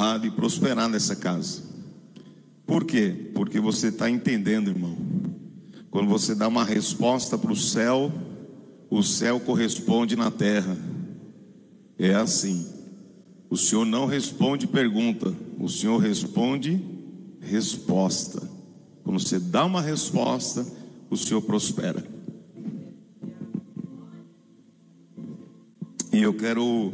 abençoado e prosperar nessa casa. Por quê? Porque você está entendendo, irmão. Quando você dá uma resposta para o céu corresponde na terra. É assim. O Senhor não responde pergunta, o Senhor responde resposta. Quando você dá uma resposta, o Senhor prospera. E eu quero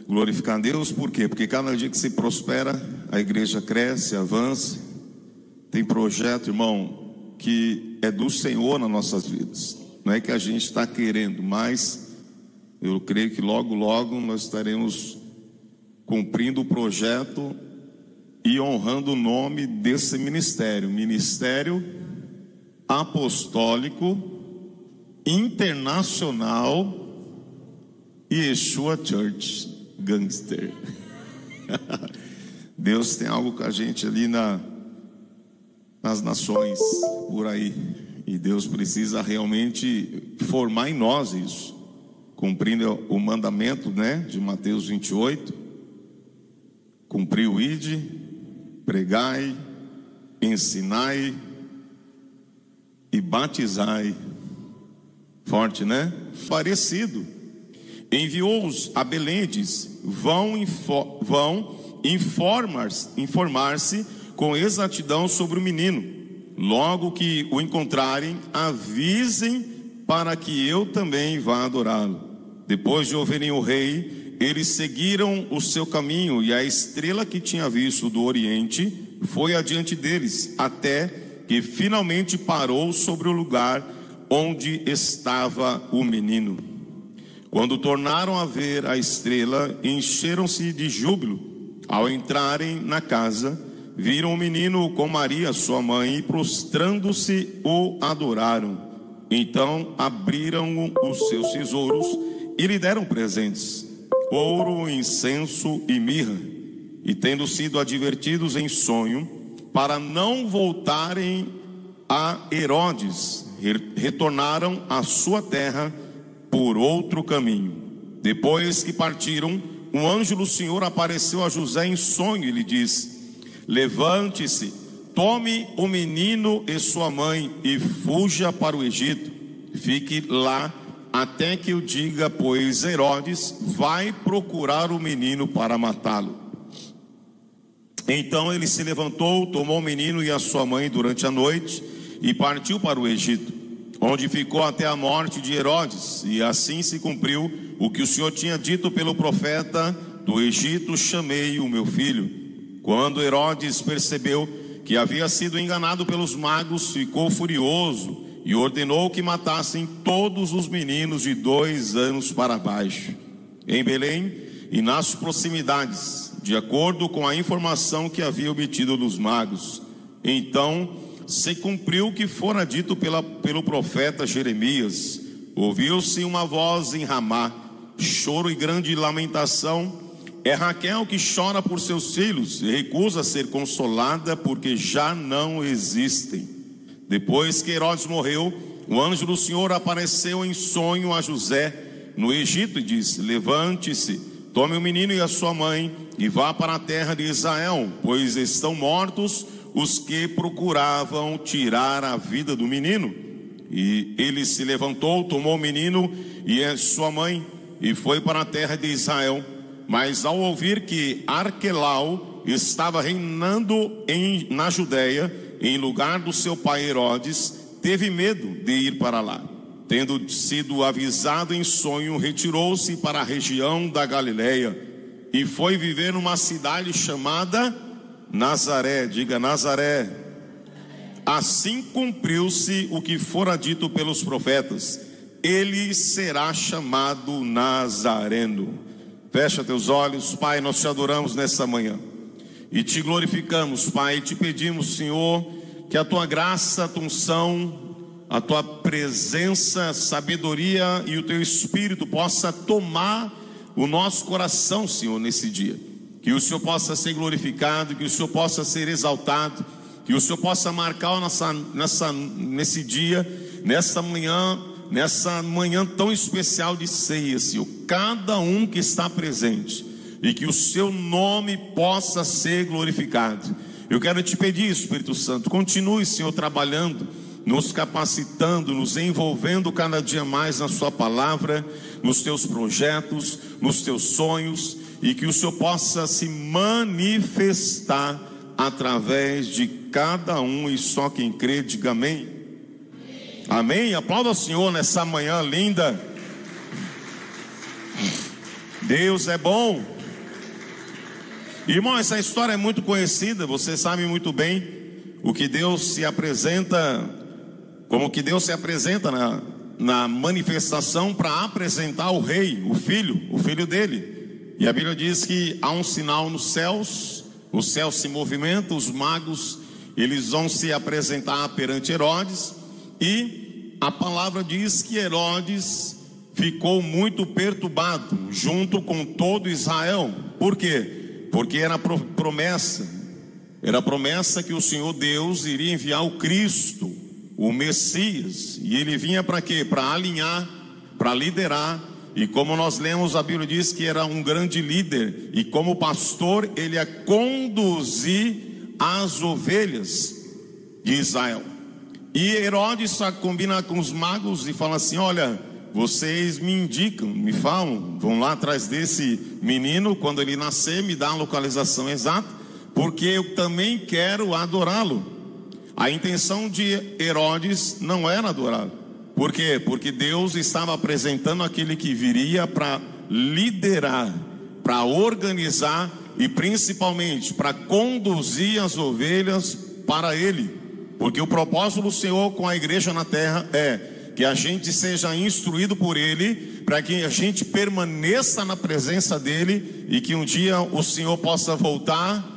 glorificar a Deus, por quê? Porque cada dia que se prospera, a igreja cresce, avança. Tem projeto, irmão, que é do Senhor nas nossas vidas. Não é que a gente está querendo, mas eu creio que logo, logo nós estaremos cumprindo o projeto e honrando o nome desse ministério. Ministério Apostólico Internacional Yeshua Church Gangster. Deus tem algo com a gente ali nas nações, por aí. E Deus precisa realmente formar em nós isso, cumprindo o mandamento, né, de Mateus 28. Cumprir o ide, pregai, ensinai e batizai. Forte, né? Parecido. Enviou-os a Belém, diz: vão informar-se com exatidão sobre o menino. Logo que o encontrarem, avisem para que eu também vá adorá-lo. Depois de ouvirem o rei, eles seguiram o seu caminho, e a estrela que tinha visto do oriente foi adiante deles, até que finalmente parou sobre o lugar onde estava o menino. Quando tornaram a ver a estrela, encheram-se de júbilo. Ao entrarem na casa, viram o menino com Maria, sua mãe, e prostrando-se o adoraram. Então abriram os seus tesouros e lhe deram presentes: ouro, incenso e mirra. E tendo sido advertidos em sonho para não voltarem a Herodes, retornaram à sua terra por outro caminho. Depois que partiram, um anjo do Senhor apareceu a José em sonho e lhe disse: levante-se, tome o menino e sua mãe e fuja para o Egito. Fique lá até que eu diga, pois Herodes vai procurar o menino para matá-lo. Então ele se levantou, tomou o menino e a sua mãe durante a noite e partiu para o Egito, onde ficou até a morte de Herodes. E assim se cumpriu o que o Senhor tinha dito pelo profeta: do Egito chamei o meu filho. Quando Herodes percebeu que havia sido enganado pelos magos, ficou furioso e ordenou que matassem todos os meninos de 2 anos para baixo, em Belém e nas proximidades, de acordo com a informação que havia obtido dos magos. Então se cumpriu o que fora dito pelo profeta Jeremias: ouviu-se uma voz em Ramá, choro e grande lamentação. É Raquel que chora por seus filhos e recusa ser consolada, porque já não existem. Depois que Herodes morreu, o anjo do Senhor apareceu em sonho a José no Egito e disse: levante-se, tome o menino e a sua mãe e vá para a terra de Israel, pois estão mortos os que procuravam tirar a vida do menino. E ele se levantou, tomou o menino e a sua mãe e foi para a terra de Israel. Mas ao ouvir que Arquelau estava reinando na Judéia, em lugar do seu pai Herodes, teve medo de ir para lá. Tendo sido avisado em sonho, retirou-se para a região da Galileia e foi viver numa cidade chamada Nazaré. Diga Nazaré. Assim cumpriu-se o que fora dito pelos profetas: ele será chamado Nazareno. Fecha teus olhos. Pai, nós te adoramos nessa manhã e te glorificamos, Pai. Te pedimos, Senhor, que a tua graça, a tua unção, a tua presença, sabedoria e o teu Espírito possa tomar o nosso coração, Senhor, nesse dia. Que o Senhor possa ser glorificado, que o Senhor possa ser exaltado, que o Senhor possa marcar nesse dia, nessa manhã tão especial de ceia, Senhor. Cada um que está presente, e que o seu nome possa ser glorificado. Eu quero te pedir, Espírito Santo, continue, Senhor, trabalhando, nos capacitando, nos envolvendo cada dia mais na sua palavra, nos teus projetos, nos teus sonhos, e que o Senhor possa se manifestar através de cada um, e só quem crê diga amém. Amém. Aplauda o Senhor nessa manhã linda. Deus é bom. Irmão, essa história é muito conhecida. Você sabe muito bem o que Deus se apresenta, como que Deus se apresenta na manifestação para apresentar o rei, o filho dele. E a Bíblia diz que há um sinal nos céus, o céu se movimenta, os magos, eles vão se apresentar perante Herodes, e a palavra diz que Herodes ficou muito perturbado, junto com todo Israel. Por quê? Porque era promessa que o Senhor Deus iria enviar o Cristo, o Messias, e ele vinha para quê? Para alinhar, para liderar. E como nós lemos, a Bíblia diz que era um grande líder, e como pastor ele ia conduzir as ovelhas de Israel. E Herodes combina com os magos e fala assim: olha, vocês me indicam, me falam, vão lá atrás desse menino, quando ele nascer me dá a localização exata, porque eu também quero adorá-lo. A intenção de Herodes não era adorá-lo. Por quê? Porque Deus estava apresentando aquele que viria para liderar, para organizar e principalmente para conduzir as ovelhas para ele. Porque o propósito do Senhor com a igreja na terra é que a gente seja instruído por ele, para que a gente permaneça na presença dele, e que um dia o Senhor possa voltar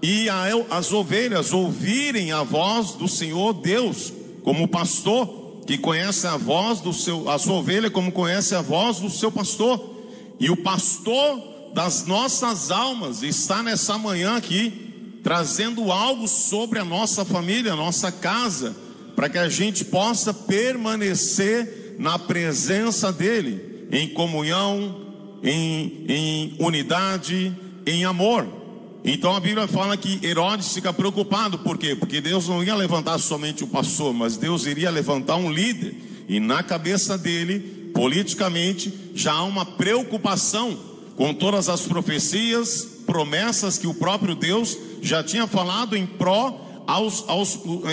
e as ovelhas ouvirem a voz do Senhor Deus, como o pastor que conhece a voz a sua ovelha como conhece a voz do seu pastor. E o pastor das nossas almas está nessa manhã aqui, trazendo algo sobre a nossa família, a nossa casa, para que a gente possa permanecer na presença dele, em comunhão, em unidade, em amor. Então a Bíblia fala que Herodes fica preocupado. Por quê? Porque Deus não ia levantar somente o pastor, mas Deus iria levantar um líder. E na cabeça dele, politicamente, já há uma preocupação com todas as profecias, promessas que o próprio Deus já tinha falado em pró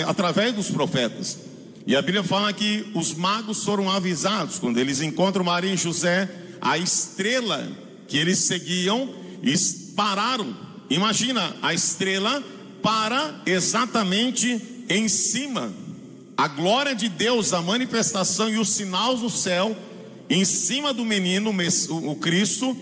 através dos profetas. E a Bíblia fala que os magos foram avisados, quando eles encontram Maria e José, a estrela que eles seguiam, pararam. Imagina, a estrela para exatamente em cima, a glória de Deus, a manifestação e os sinais do céu, em cima do menino, o Cristo.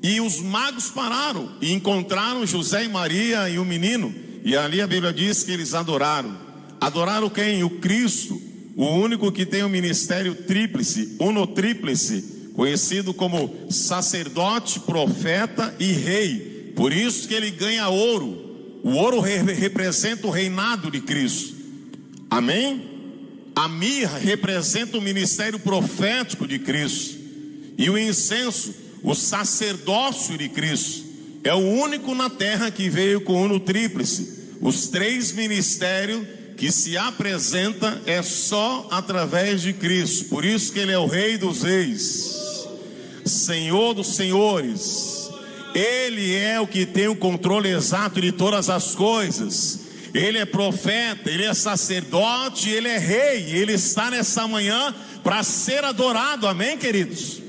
E os magos pararam e encontraram José e Maria e o menino. E ali a Bíblia diz que eles adoraram. Adoraram quem? O Cristo, o único que tem o ministério tríplice, unotríplice, conhecido como sacerdote, profeta e rei. Por isso que ele ganha ouro. O ouro representa o reinado de Cristo. Amém? A mirra representa o ministério profético de Cristo. E o incenso, o sacerdócio de Cristo. É o único na terra que veio com o uno tríplice. Os três ministérios que se apresenta é só através de Cristo. Por isso que ele é o Rei dos Reis, Senhor dos Senhores. Ele é o que tem o controle exato de todas as coisas. Ele é profeta, ele é sacerdote, ele é rei. Ele está nessa manhã para ser adorado, amém, queridos?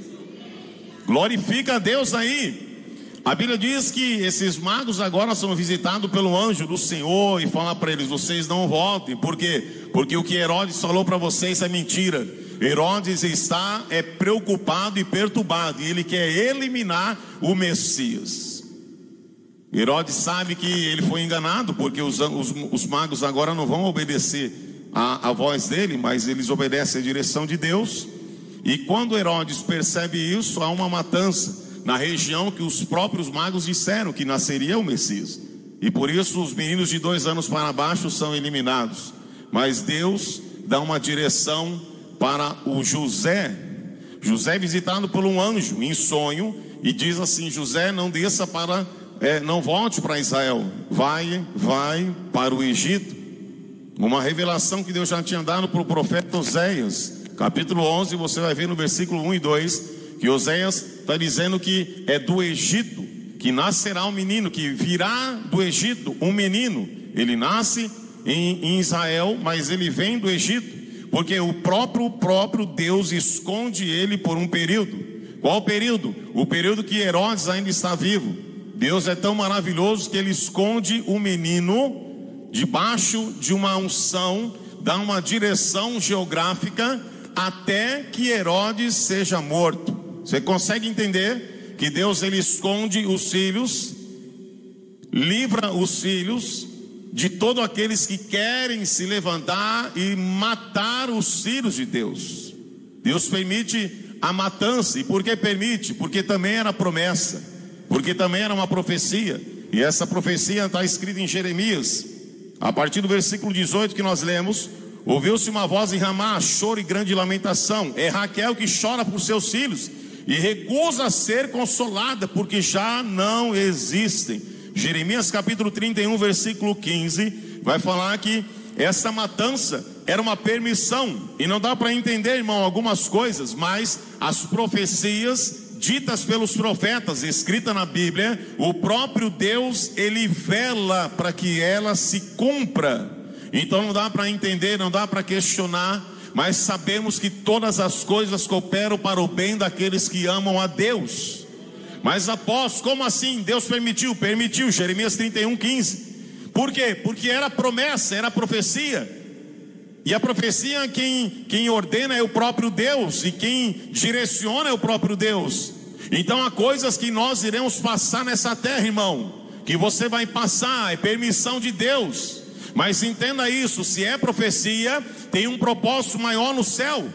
Glorifica a Deus aí. A Bíblia diz que esses magos agora são visitados pelo anjo do Senhor e fala para eles: vocês não voltem. Por quê? Porque o que Herodes falou para vocês é mentira. Herodes está preocupado e perturbado, e ele quer eliminar o Messias. Herodes sabe que ele foi enganado, porque os magos agora não vão obedecer a voz dele, mas eles obedecem a direção de Deus. E quando Herodes percebe isso, há uma matança na região que os próprios magos disseram que nasceria o Messias. E por isso os meninos de 2 anos para baixo são eliminados. Mas Deus dá uma direção para o José. José é visitado por um anjo em sonho e diz assim: José, não desça não volte para Israel, vai para o Egito. Uma revelação que Deus já tinha dado para o profeta Oséias, capítulo 11, você vai ver no versículo 1 e 2, que Oséias está dizendo que é do Egito que nascerá um menino, que virá do Egito um menino. Ele nasce em Israel, mas ele vem do Egito, porque o próprio Deus esconde ele por um período. Qual período? O período que Herodes ainda está vivo. Deus é tão maravilhoso que ele esconde o menino debaixo de uma unção, dá uma direção geográfica até que Herodes seja morto. Você consegue entender que Deus ele esconde os filhos, livra os filhos de todos aqueles que querem se levantar e matar os filhos de Deus. Deus permite a matança. E por que permite? Porque também era promessa, porque também era uma profecia. E essa profecia está escrita em Jeremias, a partir do versículo 18 que nós lemos: ouviu-se uma voz em Ramá, choro e grande lamentação. É Raquel que chora por seus filhos e recusa ser consolada, porque já não existem. Jeremias capítulo 31, versículo 15, vai falar que essa matança era uma permissão. E não dá para entender, irmão, algumas coisas, mas as profecias ditas pelos profetas, escrita na Bíblia, o próprio Deus, ele vela para que ela se cumpra. Então não dá para entender, não dá para questionar, mas sabemos que todas as coisas cooperam para o bem daqueles que amam a Deus. Mas após, como assim? Deus permitiu? Permitiu, Jeremias 31, 15. Por quê? Porque era promessa, era profecia. E a profecia, quem ordena é o próprio Deus, e quem direciona é o próprio Deus. Então há coisas que nós iremos passar nessa terra, irmão, que você vai passar, é permissão de Deus. Mas entenda isso: se é profecia, tem um propósito maior no céu.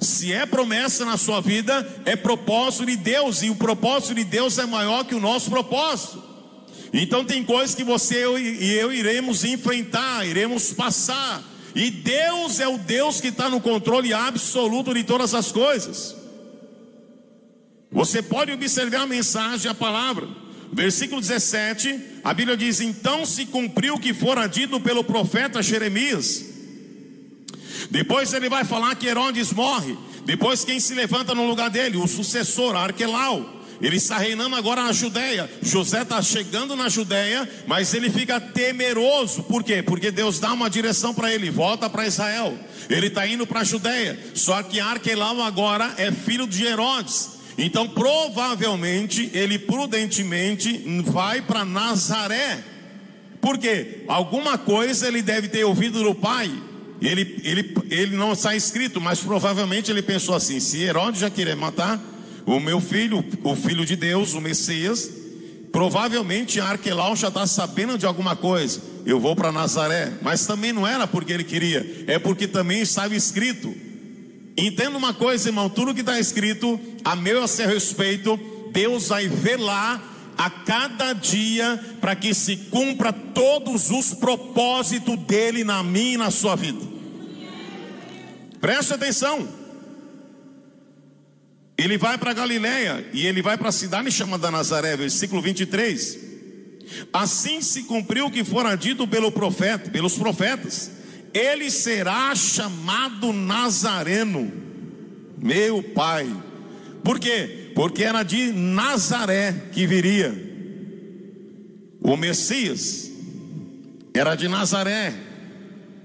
Se é promessa na sua vida, é propósito de Deus, e o propósito de Deus é maior que o nosso propósito. Então tem coisas que você e eu iremos enfrentar, iremos passar. E Deus é o Deus que está no controle absoluto de todas as coisas. Você pode observar a mensagem, a palavra. Versículo 17, a Bíblia diz: então se cumpriu o que fora dito pelo profeta Jeremias. Depois ele vai falar que Herodes morre. Depois quem se levanta no lugar dele? O sucessor, Arquelau. Ele está reinando agora na Judéia. José está chegando na Judéia, mas ele fica temeroso. Por quê? Porque Deus dá uma direção para ele: volta para Israel. Ele está indo para a Judéia. Só que Arquelau agora é filho de Herodes. Então provavelmente ele prudentemente vai para Nazaré. Por quê? Alguma coisa ele deve ter ouvido do pai. Ele não está escrito, mas provavelmente ele pensou assim: se Herodes já querer matar o meu filho, o filho de Deus, o Messias, provavelmente Arquelau já está sabendo de alguma coisa. Eu vou para Nazaré. Mas também não era porque ele queria, é porque também estava escrito. Entenda uma coisa, irmão: tudo que está escrito a meu e a seu respeito, Deus vai velar a cada dia para que se cumpra todos os propósitos dele na minha e na sua vida. Preste atenção. Ele vai para Galileia e ele vai para a cidade chamada Nazaré, versículo 23. Assim se cumpriu o que fora dito pelos profetas: ele será chamado Nazareno. Meu pai. Por quê? Porque era de Nazaré que viria o Messias. Era de Nazaré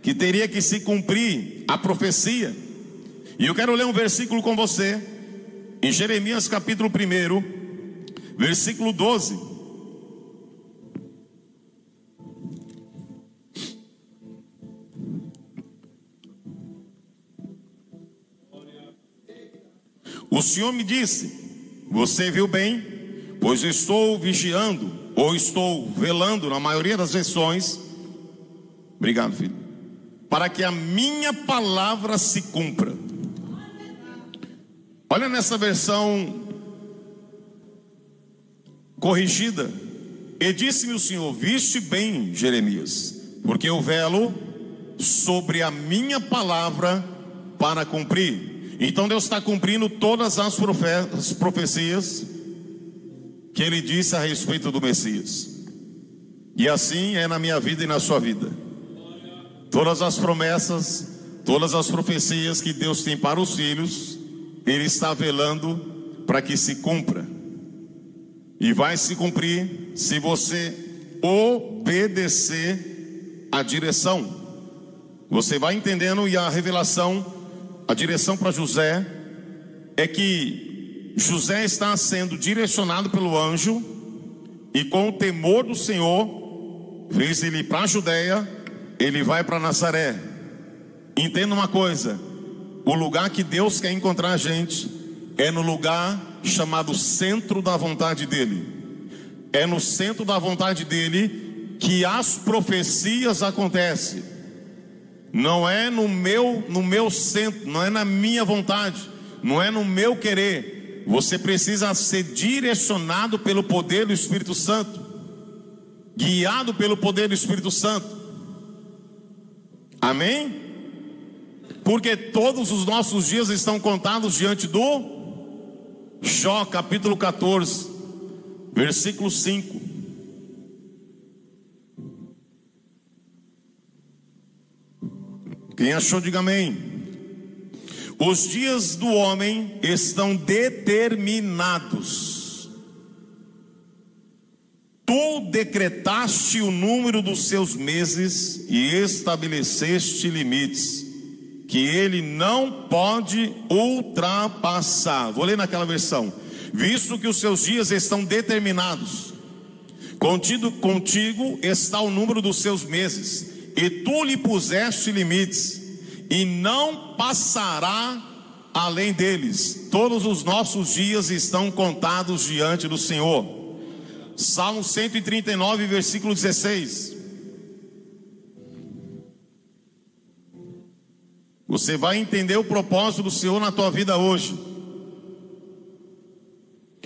que teria que se cumprir a profecia. E eu quero ler um versículo com você, em Jeremias capítulo 1, versículo 12. O Senhor me disse: você viu bem, pois eu estou vigiando, ou estou velando, na maioria das versões. Obrigado, filho. Para que a minha palavra se cumpra. Olha nessa versão corrigida: e disse-me o Senhor: viste bem, Jeremias, porque eu velo sobre a minha palavra para cumprir. Então Deus está cumprindo todas as profecias que Ele disse a respeito do Messias. E assim é na minha vida e na sua vida. Todas as promessas, todas as profecias que Deus tem para os filhos, Ele está velando para que se cumpra. E vai se cumprir se você obedecer a direção. Você vai entendendo, e a revelação, a direção para José é que José está sendo direcionado pelo anjo, e com o temor do Senhor fez ele ir para a Judeia, ele vai para Nazaré. Entenda uma coisa: o lugar que Deus quer encontrar a gente é no lugar chamado centro da vontade dele. É no centro da vontade dele que as profecias acontecem. Não é no meu centro, não é na minha vontade, não é no meu querer. Você precisa ser direcionado pelo poder do Espírito Santo, guiado pelo poder do Espírito Santo. Amém? Porque todos os nossos dias estão contados diante do Jó, capítulo 14, versículo 5. Quem achou, diga amém. Os dias do homem estão determinados. Tu decretaste o número dos seus meses e estabeleceste limites que ele não pode ultrapassar. Vou ler naquela versão. Visto que os seus dias estão determinados, contigo está o número dos seus meses, e tu lhe puseste limites, e não passará além deles. Todos os nossos dias estão contados diante do Senhor. Salmo 139, versículo 16. Você vai entender o propósito do Senhor na tua vida hoje.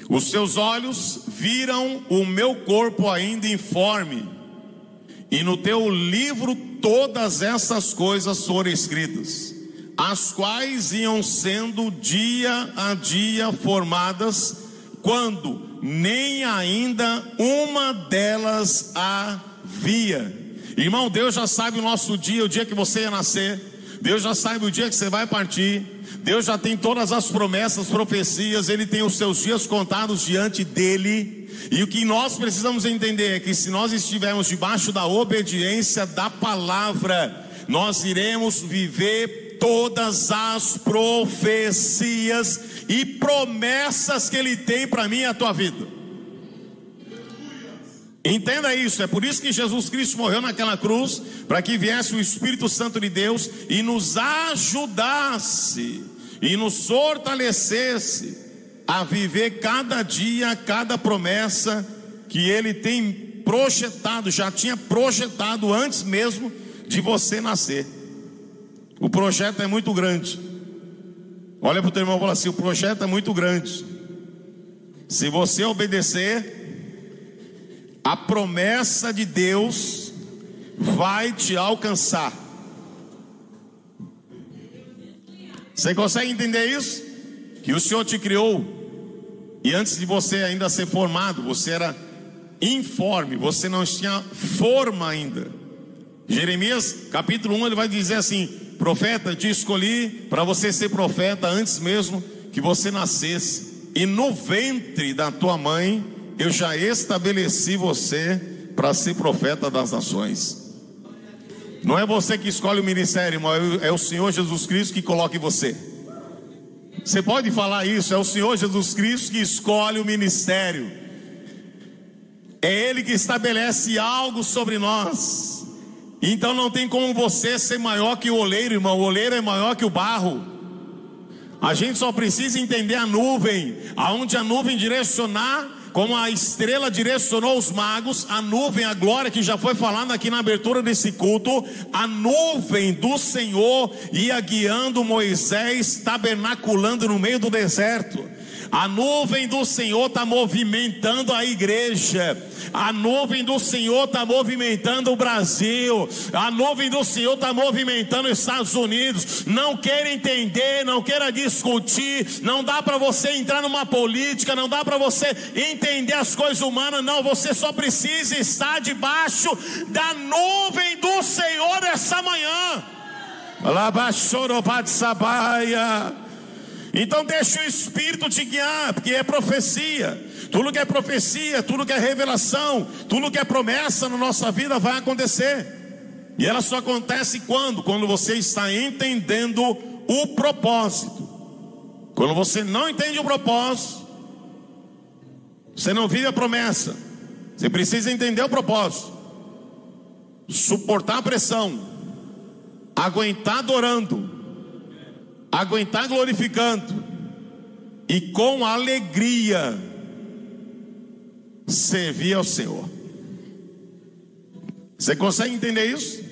Os seus olhos viram o meu corpo ainda informe, e no teu livro todas essas coisas foram escritas, as quais iam sendo dia a dia formadas, quando nem ainda uma delas havia. Irmão, Deus já sabe o nosso dia, o dia que você ia nascer. Deus já sabe o dia que você vai partir. Deus já tem todas as promessas, profecias. Ele tem os seus dias contados diante dele. E o que nós precisamos entender é que se nós estivermos debaixo da obediência da palavra, nós iremos viver todas as profecias e promessas que ele tem para mim e a tua vida. Entenda isso. É por isso que Jesus Cristo morreu naquela cruz, para que viesse o Espírito Santo de Deus e nos ajudasse e nos fortalecesse a viver cada dia, cada promessa que ele tem projetado, já tinha projetado antes mesmo de você nascer. O projeto é muito grande. Olha para o teu irmão e fala assim: o projeto é muito grande. Se você obedecer, a promessa de Deus vai te alcançar. Você consegue entender isso? Que o Senhor te criou, e antes de você ainda ser formado, você era informe, você não tinha forma ainda. Jeremias capítulo 1, ele vai dizer assim: profeta, te escolhi para você ser profeta antes mesmo que você nascesse, e no ventre da tua mãe eu já estabeleci você para ser profeta das nações. Não é você que escolhe o ministério, irmão, é o Senhor Jesus Cristo que coloca em você. Você pode falar isso, é o Senhor Jesus Cristo que escolhe o ministério. É Ele que estabelece algo sobre nós. Então não tem como você ser maior que o oleiro, irmão. O oleiro é maior que o barro. A gente só precisa entender a nuvem, aonde a nuvem direcionar, como a estrela direcionou os magos. A nuvem, a glória que já foi falada aqui na abertura desse culto, a nuvem do Senhor ia guiando Moisés, tabernaculando no meio do deserto. A nuvem do Senhor está movimentando a igreja. A nuvem do Senhor está movimentando o Brasil. A nuvem do Senhor está movimentando os Estados Unidos. Não queira entender, não queira discutir. Não dá para você entrar numa política, não dá para você entender as coisas humanas. Não, você só precisa estar debaixo da nuvem do Senhor essa manhã. Então deixa o Espírito te guiar, porque é profecia. Tudo que é profecia, tudo que é revelação, tudo que é promessa na nossa vida vai acontecer. E ela só acontece quando? Quando você está entendendo o propósito. Quando você não entende o propósito, você não vive a promessa. Você precisa entender o propósito, suportar a pressão, aguentar adorando, aguentar glorificando, e com alegria servir ao Senhor. Você consegue entender isso?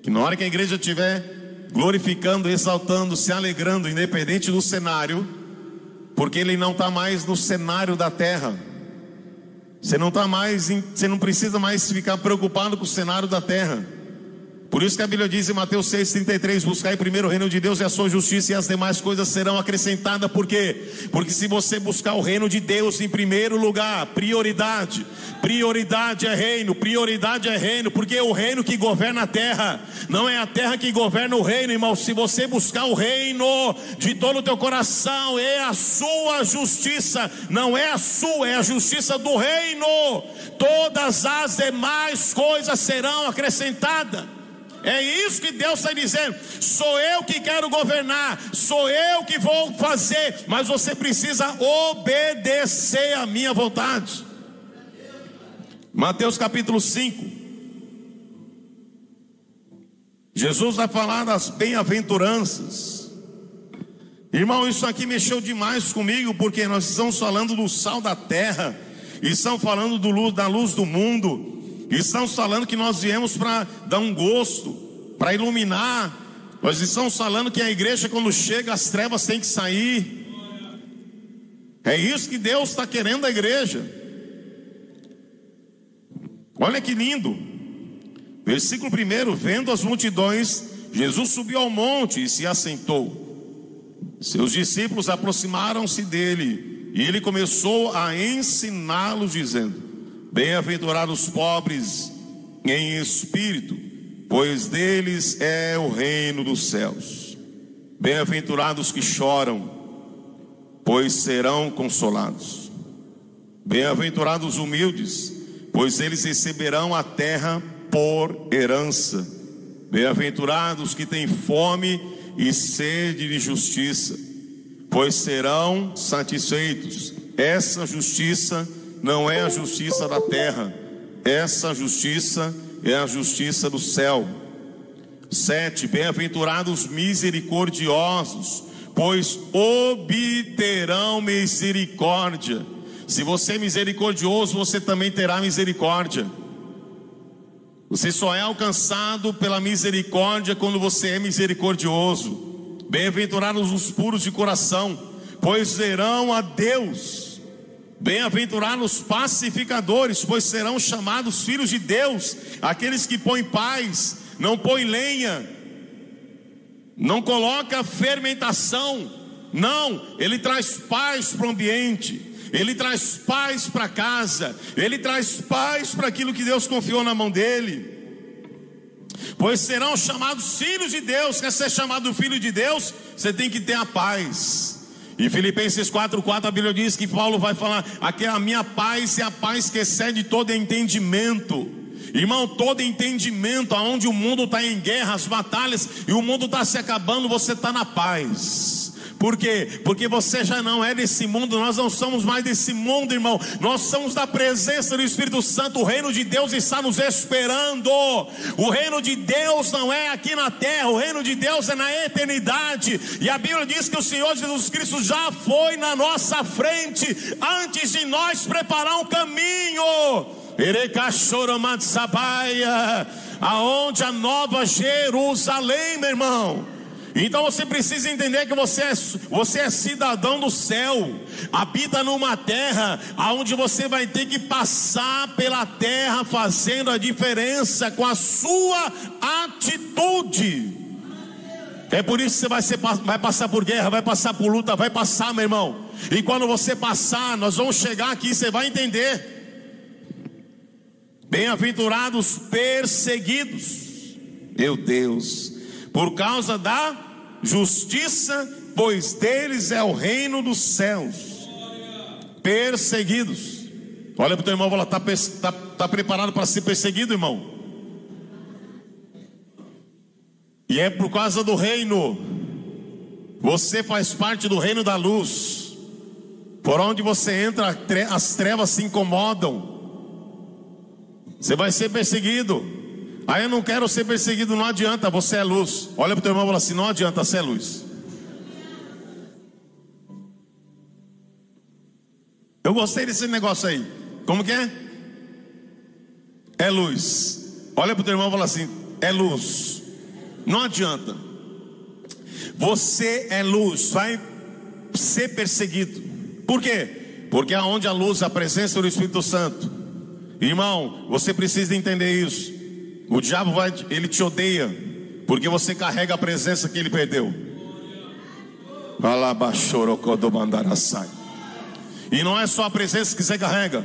Que na hora que a igreja estiver glorificando, exaltando, se alegrando, independente do cenário, porque ele não está mais no cenário da terra. Você não precisa mais ficar preocupado com o cenário da terra. Por isso que a Bíblia diz em Mateus 6,33: buscai primeiro o reino de Deus e a sua justiça, e as demais coisas serão acrescentadas. Por quê? Porque se você buscar o reino de Deus em primeiro lugar, prioridade é reino, prioridade é reino, porque é o reino que governa a terra, não é a terra que governa o reino, irmão. Se você buscar o reino de todo o teu coração, é a sua justiça, não é a sua, é a justiça do reino. Todas as demais coisas serão acrescentadas. É isso que Deus está dizendo. Sou eu que quero governar, sou eu que vou fazer, mas você precisa obedecer à minha vontade. Mateus capítulo 5, Jesus vai falar das bem-aventuranças. Irmão, isso aqui mexeu demais comigo, porque nós estamos falando do sal da terra, e estamos falando da luz do mundo. Estamos falando que nós viemos para dar um gosto, para iluminar. Nós estamos falando que a igreja, quando chega, as trevas têm que sair. É isso que Deus está querendo da igreja. Olha que lindo. Versículo 1: vendo as multidões, Jesus subiu ao monte e se assentou. Seus discípulos aproximaram-se dele, e ele começou a ensiná-los, dizendo: bem-aventurados os pobres em espírito, pois deles é o reino dos céus. Bem-aventurados que choram, pois serão consolados. Bem-aventurados os humildes, pois eles receberão a terra por herança. Bem-aventurados que têm fome e sede de justiça, pois serão satisfeitos. Essa justiça não é a justiça da terra, essa justiça é a justiça do céu. 7: bem-aventurados misericordiosos, pois obterão misericórdia. Se você é misericordioso, você também terá misericórdia. Você só é alcançado pela misericórdia quando você é misericordioso. Bem-aventurados os puros de coração, pois verão a Deus. Bem-aventurados os pacificadores, pois serão chamados filhos de Deus. Aqueles que põem paz, não põem lenha, não coloca fermentação. Não, ele traz paz para o ambiente, ele traz paz para casa, ele traz paz para aquilo que Deus confiou na mão dele. Pois serão chamados filhos de Deus. Quer ser chamado filho de Deus? Você tem que ter a paz. Em Filipenses 4:4 a Bíblia diz que Paulo vai falar: aqui a minha paz é a paz que excede todo entendimento. Irmão, todo entendimento, aonde o mundo está em guerra, as batalhas, e o mundo está se acabando, você está na paz. Por quê? Porque você já não é desse mundo. Nós não somos mais desse mundo, irmão. Nós somos da presença do Espírito Santo. O reino de Deus está nos esperando. O reino de Deus não é aqui na terra, o reino de Deus é na eternidade. E a Bíblia diz que o Senhor Jesus Cristo já foi na nossa frente, antes de nós preparar um caminho. Aonde a nova Jerusalém, meu irmão, Então você precisa entender que você é cidadão do céu, habita numa terra onde você vai ter que passar pela terra fazendo a diferença com a sua atitude. É por isso que você vai passar por guerra, vai passar por luta, vai passar, meu irmão. E quando você passar, nós vamos chegar aqui, você vai entender. Bem-aventurados perseguidos, meu Deus, por causa da justiça, pois deles é o reino dos céus. Perseguidos. Olha para o teu irmão e fala: tá preparado para ser perseguido, irmão? E é por causa do reino. Você faz parte do reino da luz. Por onde você entra, as trevas se incomodam. Você vai ser perseguido. Aí eu não quero ser perseguido, não adianta, você é luz. Olha para o teu irmão e fala assim: não adianta, você é luz. Eu gostei desse negócio aí. Como que é? É luz. Olha para o teu irmão e fala assim: é luz. Não adianta. Você é luz, vai ser perseguido. Por quê? Porque aonde a luz, a presença do Espírito Santo. Irmão, você precisa entender isso. O diabo ele te odeia porque você carrega a presença que ele perdeu. E não é só a presença que você carrega.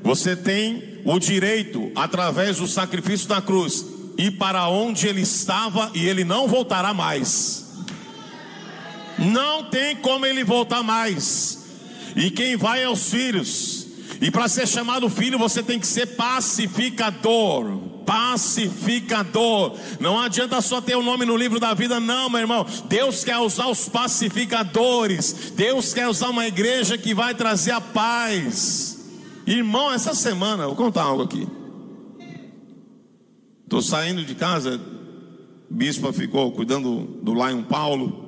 Você tem o direito, através do sacrifício da cruz, ir para onde ele estava, e ele não voltará mais. Não tem como ele voltar mais. E quem vai é os filhos. E para ser chamado filho, você tem que ser pacificador. Pacificador. Não adianta só ter o nome no livro da vida, não, meu irmão. Deus quer usar os pacificadores. Deus quer usar uma igreja que vai trazer a paz. Irmão, essa semana, vou contar algo aqui. Estou saindo de casa, a bispa ficou cuidando do Lion Paulo.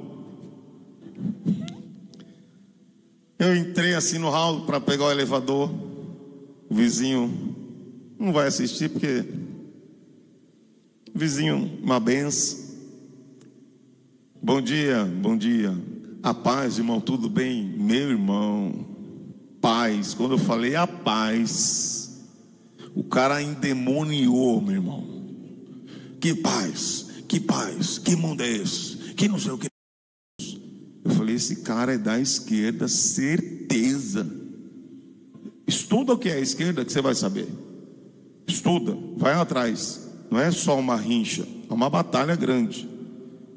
Eu entrei assim no hall para pegar o elevador. O vizinho não vai assistir porque o vizinho, uma benção. Bom dia, bom dia. A paz, irmão, tudo bem? Meu irmão, paz. Quando eu falei a paz, o cara endemoniou, meu irmão. Que paz, que mundo é esse? Que não sei o que. Eu falei: esse cara é da esquerda, certeza. Estuda o que é a esquerda que você vai saber. Estuda, vai atrás. Não é só uma rincha, é uma batalha grande.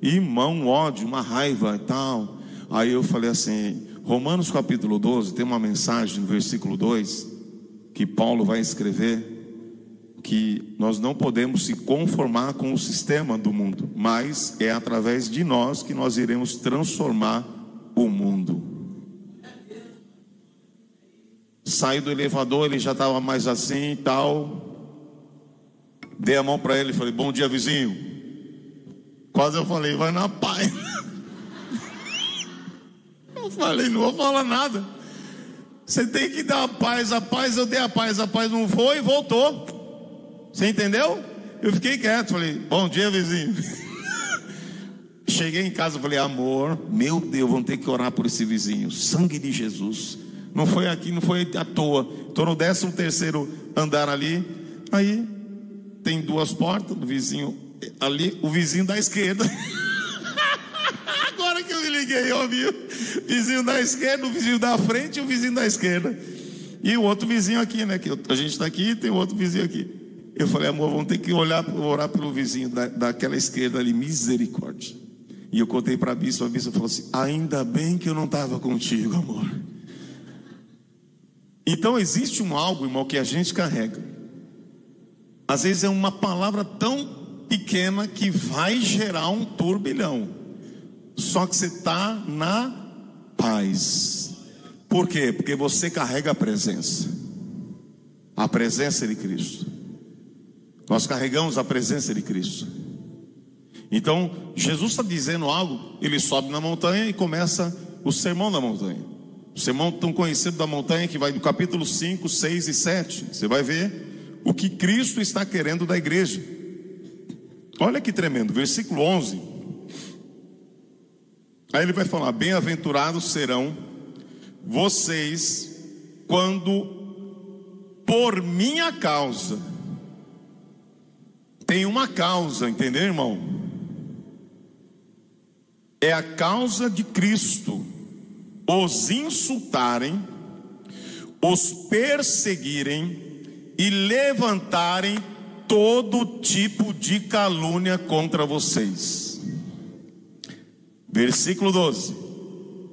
Irmão, um ódio, uma raiva e tal. Aí eu falei assim: Romanos capítulo 12 tem uma mensagem no versículo 2 que Paulo vai escrever, que nós não podemos se conformar com o sistema do mundo, mas é através de nós que nós iremos transformar o mundo. Saí do elevador, ele já estava mais assim e tal. Dei a mão para ele e falei: bom dia, vizinho. Quase eu falei: vai na paz. Eu falei: não vou falar nada. Você tem que dar a paz eu dei a paz não foi e voltou. Você entendeu? Eu fiquei quieto, falei: bom dia, vizinho. Cheguei em casa, falei: amor, meu Deus, vamos ter que orar por esse vizinho. Sangue de Jesus. Não foi aqui, não foi à toa. Estou no 13º andar ali. Aí tem 2 portas, do vizinho ali, o vizinho da esquerda. Agora que eu me liguei, eu vi o vizinho da esquerda, o vizinho da frente e o vizinho da esquerda. E o outro vizinho aqui, né? Que a gente está aqui e tem o outro vizinho aqui. Eu falei: amor, vamos ter que orar pelo vizinho daquela esquerda ali, misericórdia. E eu contei para a bispa falou assim: ainda bem que eu não estava contigo, amor. Então existe algo, irmão, que a gente carrega. Às vezes é uma palavra tão pequena que vai gerar um turbilhão. Só que você está na paz. Por quê? Porque você carrega a presença de Cristo. Nós carregamos a presença de Cristo. Então Jesus está dizendo algo. Ele sobe na montanha e começa o sermão da montanha. O sermão tão conhecido da montanha, que vai do capítulo 5, 6 e 7. Você vai ver o que Cristo está querendo da igreja. Olha que tremendo, versículo 11. Aí ele vai falar: bem-aventurados serão vocês quando por minha causa. Tem uma causa, entendeu, irmão? É a causa de Cristo. Os insultarem, os perseguirem e levantarem todo tipo de calúnia contra vocês. Versículo 12: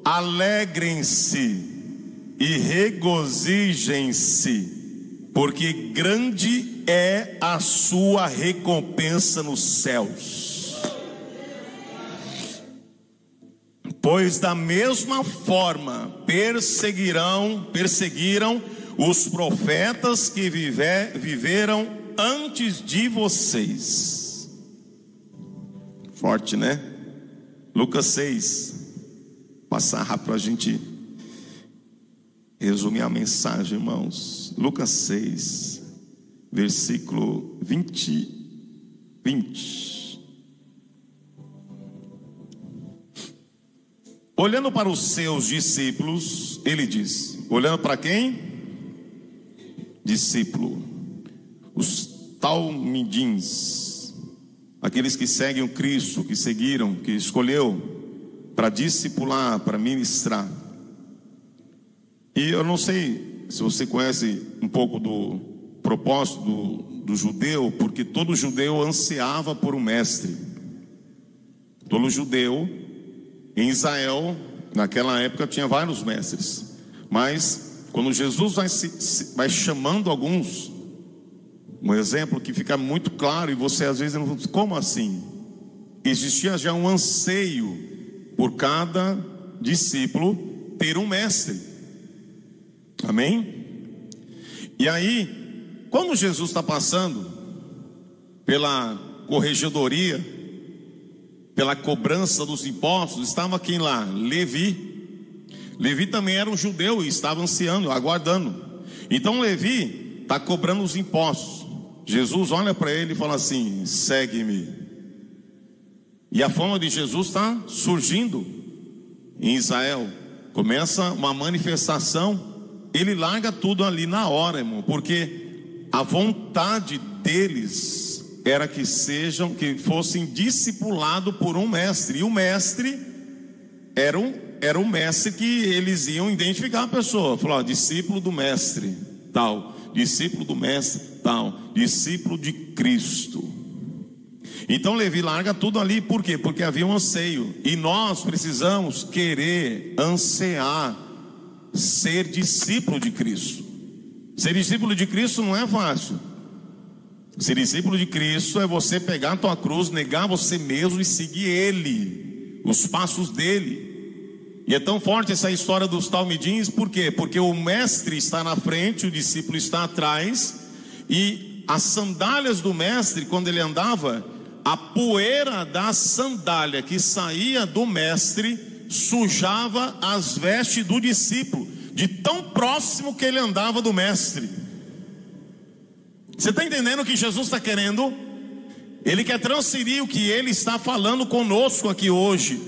alegrem-se e regozijem-se, porque grande é a sua recompensa nos céus. Pois da mesma forma perseguiram os profetas que viveram antes de vocês. Forte, né? Lucas 6. Passar rápido para a gente resumir a mensagem, irmãos. Lucas 6, versículo 20. Olhando para os seus discípulos, ele diz: olhando para quem? Discípulo. Os talmidins, aqueles que seguem o Cristo, que seguiram, que escolheu para discipular, para ministrar. E eu não sei se você conhece um pouco do propósito do judeu, porque todo judeu ansiava por um mestre. Todo judeu em Israel, naquela época, tinha vários mestres. Mas quando Jesus vai chamando alguns, um exemplo que fica muito claro, e você às vezes não fala: como assim? Existia já um anseio por cada discípulo ter um mestre. Amém? E aí, quando Jesus está passando pela corregedoria, pela cobrança dos impostos, estava quem lá? Levi. Levi também era um judeu e estava ansiando, aguardando. Então Levi está cobrando os impostos. Jesus olha para ele e fala assim: segue-me. E a fama de Jesus está surgindo em Israel. Começa uma manifestação. Ele larga tudo ali na hora, irmão, porque a vontade deles era que fossem discipulados por um mestre. E o mestre era um mestre que eles iam identificar a pessoa. Falou: discípulo do mestre tal, discípulo do mestre tal, discípulo de Cristo. Então Levi larga tudo ali. Por quê? Porque havia um anseio. E nós precisamos querer, ansiar ser discípulo de Cristo. Ser discípulo de Cristo não é fácil. Ser discípulo de Cristo é você pegar a tua cruz, negar você mesmo e seguir Ele, os passos dele. E é tão forte essa história dos talmidins. Por quê? Porque o mestre está na frente, o discípulo está atrás. E as sandálias do mestre, quando ele andava, a poeira da sandália que saía do mestre sujava as vestes do discípulo, de tão próximo que ele andava do mestre. Você está entendendo o que Jesus está querendo? Ele quer transferir o que ele está falando conosco aqui hoje.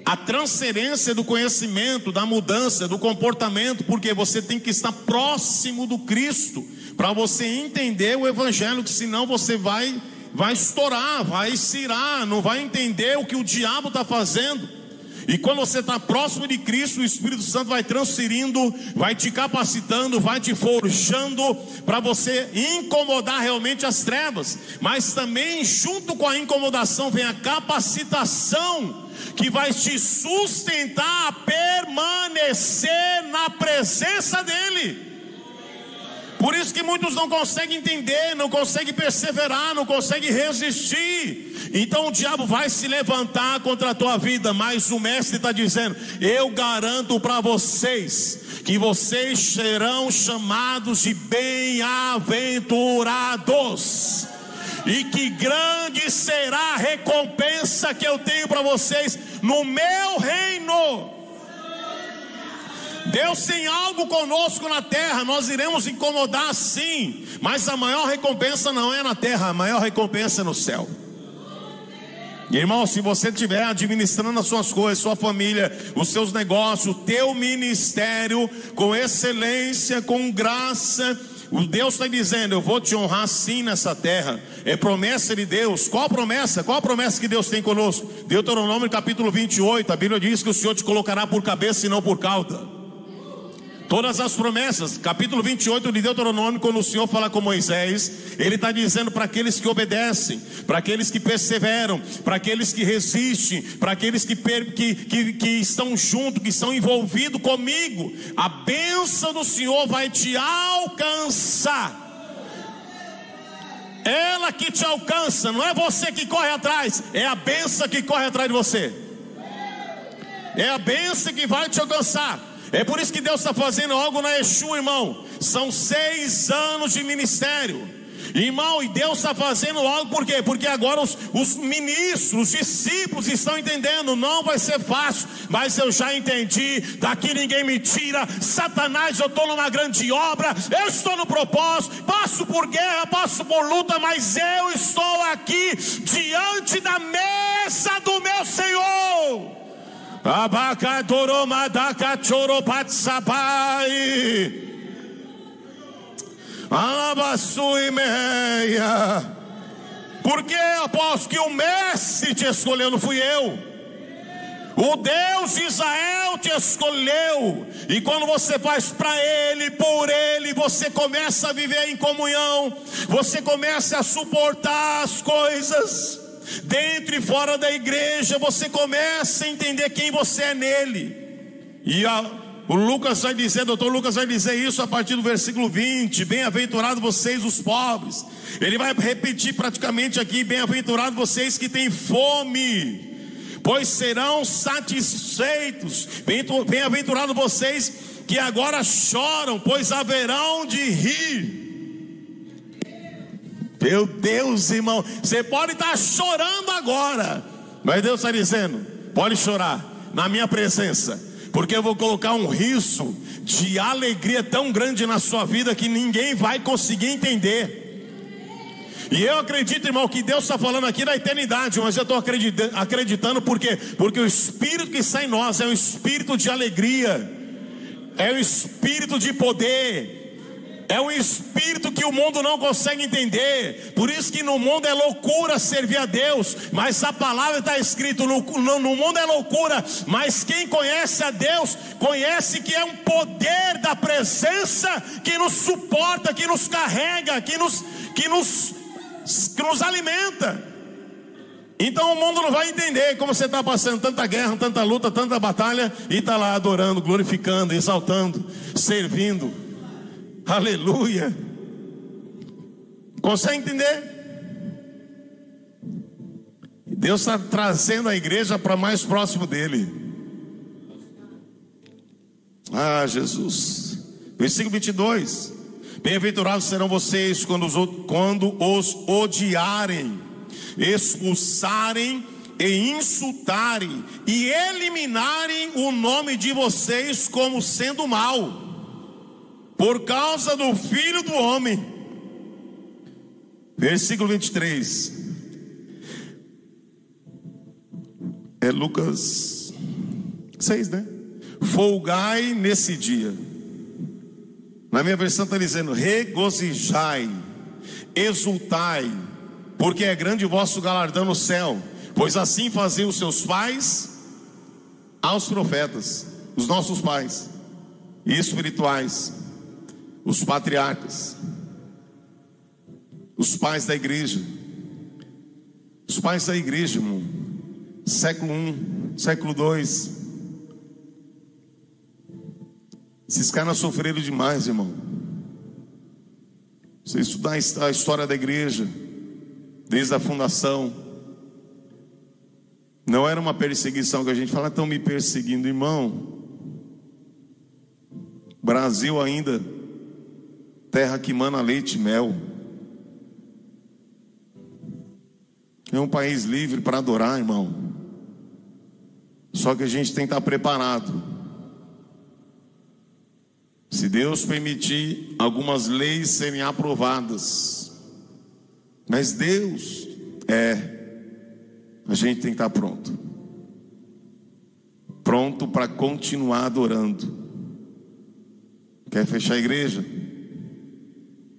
A transferência do conhecimento, da mudança, do comportamento, porque você tem que estar próximo do Cristo para você entender o Evangelho, que senão você vai estourar, vai cirar, não vai entender o que o diabo está fazendo. E quando você está próximo de Cristo, o Espírito Santo vai transferindo, vai te capacitando, vai te forjando para você incomodar realmente as trevas. Mas também junto com a incomodação vem a capacitação, que vai te sustentar a permanecer na presença dele. Por isso que muitos não conseguem entender, não conseguem perseverar, não conseguem resistir. Então o diabo vai se levantar contra a tua vida, mas o mestre está dizendo: eu garanto para vocês que vocês serão chamados de bem-aventurados, e que grande será a recompensa que eu tenho para vocês no meu reino. Deus tem algo conosco na terra, nós iremos incomodar sim, mas a maior recompensa não é na terra, a maior recompensa é no céu. Irmão, se você estiver administrando as suas coisas, sua família, os seus negócios, o teu ministério, com excelência, com graça, o Deus está dizendo: eu vou te honrar sim nessa terra. É promessa de Deus. Qual promessa? Qual a promessa que Deus tem conosco? Deuteronômio capítulo 28, a Bíblia diz que o Senhor te colocará por cabeça e não por cauda. Todas as promessas, capítulo 28 de Deuteronômio, quando o Senhor fala com Moisés, Ele está dizendo para aqueles que obedecem, para aqueles que perseveram, para aqueles que resistem, para aqueles que estão junto, que estão envolvidos comigo, a bênção do Senhor vai te alcançar. Ela que te alcança, não é você que corre atrás, é a bênção que corre atrás de você. É a bênção que vai te alcançar. É por isso que Deus está fazendo algo na Exu, irmão. São 6 anos de ministério, irmão, e Deus está fazendo algo. Por quê? Porque agora os ministros, os discípulos estão entendendo. Não vai ser fácil, mas eu já entendi. Daqui ninguém me tira. Satanás, eu estou numa grande obra, eu estou no propósito. Passo por guerra, passo por luta, mas eu estou aqui diante da mesa do meu Senhor. Por que, apóstolo, que o mestre te escolheu, não fui eu? O Deus de Israel te escolheu. E quando você faz para Ele, por Ele, você começa a viver em comunhão, você começa a suportar as coisas dentro e fora da igreja, você começa a entender quem você é nele. E o Lucas vai dizer, doutor Lucas vai dizer isso a partir do versículo 20: bem-aventurados vocês os pobres. Ele vai repetir praticamente aqui: bem-aventurados vocês que têm fome, pois serão satisfeitos. Bem-aventurados vocês que agora choram, pois haverão de rir. Meu Deus, irmão, você pode estar chorando agora, mas Deus está dizendo: pode chorar na minha presença, porque eu vou colocar um riso de alegria tão grande na sua vida que ninguém vai conseguir entender. E eu acredito, irmão, que Deus está falando aqui da eternidade, mas eu estou acreditando porque o Espírito que está em nós é um Espírito de alegria, é um Espírito de poder, é um espírito que o mundo não consegue entender. Por isso que no mundo é loucura servir a Deus, mas a palavra está escrito: no mundo é loucura, mas quem conhece a Deus, conhece que é um poder da presença que nos suporta, que nos carrega, que nos alimenta. Então o mundo não vai entender como você está passando tanta guerra, tanta luta, tanta batalha, e está lá adorando, glorificando, exaltando, servindo. Aleluia. Consegue entender? Deus está trazendo a igreja para mais próximo dele. Ah, Jesus. Versículo 22: bem-aventurados serão vocês quando os odiarem, expulsarem e insultarem e eliminarem o nome de vocês como sendo mau, por causa do Filho do Homem. Versículo 23. É Lucas 6, né? Folgai nesse dia. Na minha versão está dizendo: regozijai, exultai, porque é grande o vosso galardão no céu, pois assim faziam os seus pais aos profetas. Os nossos pais espirituais, os patriarcas, os pais da igreja. Os pais da igreja, irmão, século 1, século 2. Esses caras sofreram demais, irmão. Você estudar a história da igreja, desde a fundação, não era uma perseguição que a gente fala: estão me perseguindo, irmão. Brasil ainda, terra que mana leite e mel. É um país livre para adorar, irmão. Só que a gente tem que estar preparado. Se Deus permitir algumas leis serem aprovadas, mas Deus é a gente tem que estar pronto. Pronto para continuar adorando. Quer fechar a igreja?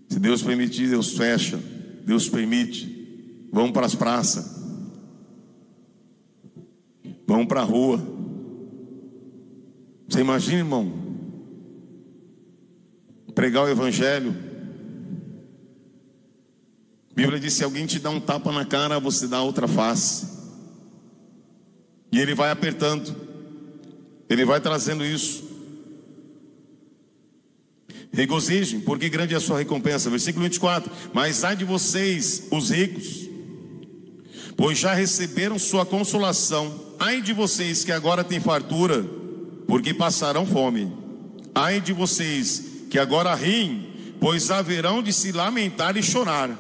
Se Deus permitir, Deus fecha. Deus permite. Vamos para as praças. Vamos para a rua. Você imagina, irmão, pregar o evangelho. A Bíblia diz: se alguém te dá um tapa na cara, você dá outra face. E ele vai apertando, ele vai trazendo isso. Regozijem, porque grande é a sua recompensa. Versículo 24: mas ai de vocês, os ricos, pois já receberam sua consolação. Ai de vocês que agora têm fartura, porque passarão fome. Ai de vocês que agora riem, pois haverão de se lamentar e chorar.